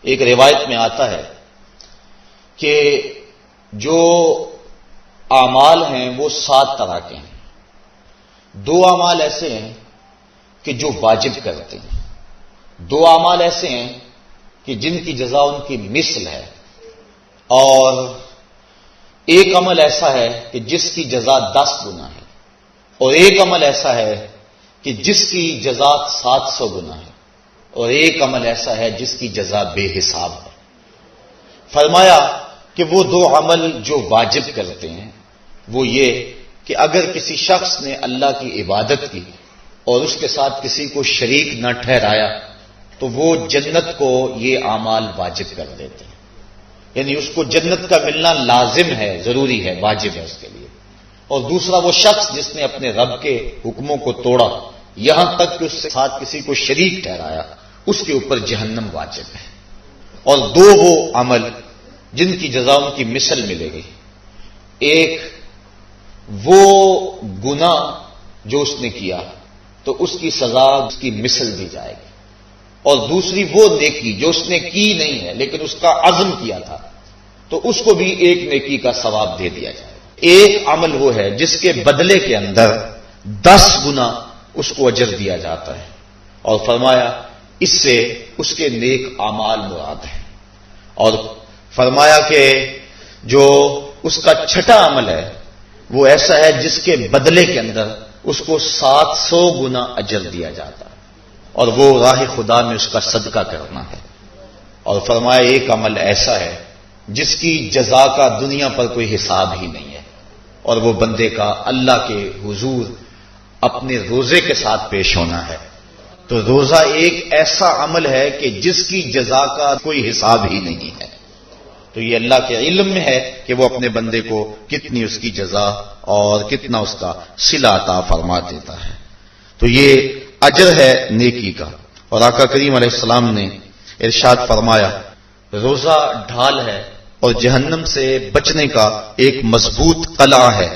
ایک روایت میں آتا ہے کہ جو اعمال ہیں وہ 7 طرح کے ہیں. 2 اعمال ایسے ہیں کہ جو واجب کرتے ہیں، 2 اعمال ایسے ہیں کہ جن کی جزا ان کی مثل ہے، اور ایک عمل ایسا ہے کہ جس کی جزا 10 گنا ہے، اور ایک عمل ایسا ہے کہ جس کی جزا 700 گنا ہے، اور ایک عمل ایسا ہے جس کی جزا بے حساب ہے. فرمایا کہ وہ 2 عمل جو واجب کرتے ہیں وہ یہ کہ اگر کسی شخص نے اللہ کی عبادت کی اور اس کے ساتھ کسی کو شریک نہ ٹھہرایا تو وہ جنت کو یہ اعمال واجب کر دیتے ہیں، یعنی اس کو جنت کا ملنا لازم ہے، ضروری ہے، واجب ہے اس کے لیے. اور دوسرا وہ شخص جس نے اپنے رب کے حکموں کو توڑا یہاں تک کہ اس کے ساتھ کسی کو شریک ٹھہرایا، اس کے اوپر جہنم واجب ہے. اور 2 وہ عمل جن کی جزا ان کی مثل ملے گی. ایک وہ گناہ جو اس نے کیا تو اس کی سزا اس کی مثل دی جائے گی، اور دوسری وہ نیکی جو اس نے کی نہیں ہے لیکن اس کا عزم کیا تھا تو اس کو بھی ایک نیکی کا ثواب دے دیا جائے گا. ایک عمل وہ ہے جس کے بدلے کے اندر 10 گنا اس کو اجر دیا جاتا ہے، اور فرمایا اس سے اس کے نیک اعمال مراد ہیں. اور فرمایا کہ جو اس کا چھٹا عمل ہے وہ ایسا ہے جس کے بدلے کے اندر اس کو 700 گنا اجر دیا جاتا ہے، اور وہ راہ خدا میں اس کا صدقہ کرنا ہے. اور فرمایا ایک عمل ایسا ہے جس کی جزا کا دنیا پر کوئی حساب ہی نہیں ہے، اور وہ بندے کا اللہ کے حضور اپنے روزے کے ساتھ پیش ہونا ہے. تو روزہ ایک ایسا عمل ہے کہ جس کی جزا کا کوئی حساب ہی نہیں ہے. تو یہ اللہ کے علم میں ہے کہ وہ اپنے بندے کو کتنی اس کی جزا اور کتنا اس کا صلہ عطا فرما دیتا ہے. تو یہ اجر ہے نیکی کا. اور آقا کریم علیہ السلام نے ارشاد فرمایا روزہ ڈھال ہے اور جہنم سے بچنے کا ایک مضبوط قلعہ ہے.